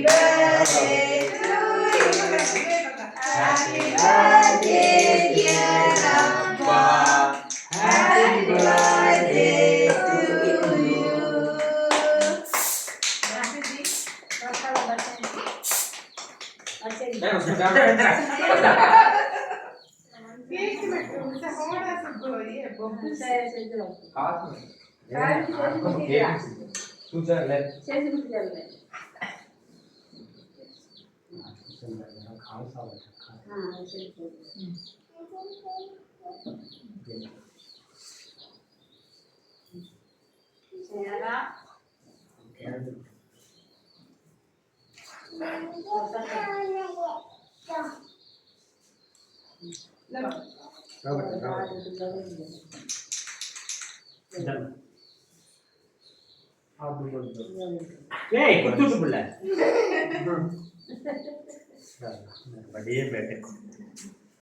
birthday to you. Happy birthday, dear Appa. Happy birthday to you. ஏய் குத்துட்டு புள்ள படியே பேட்டை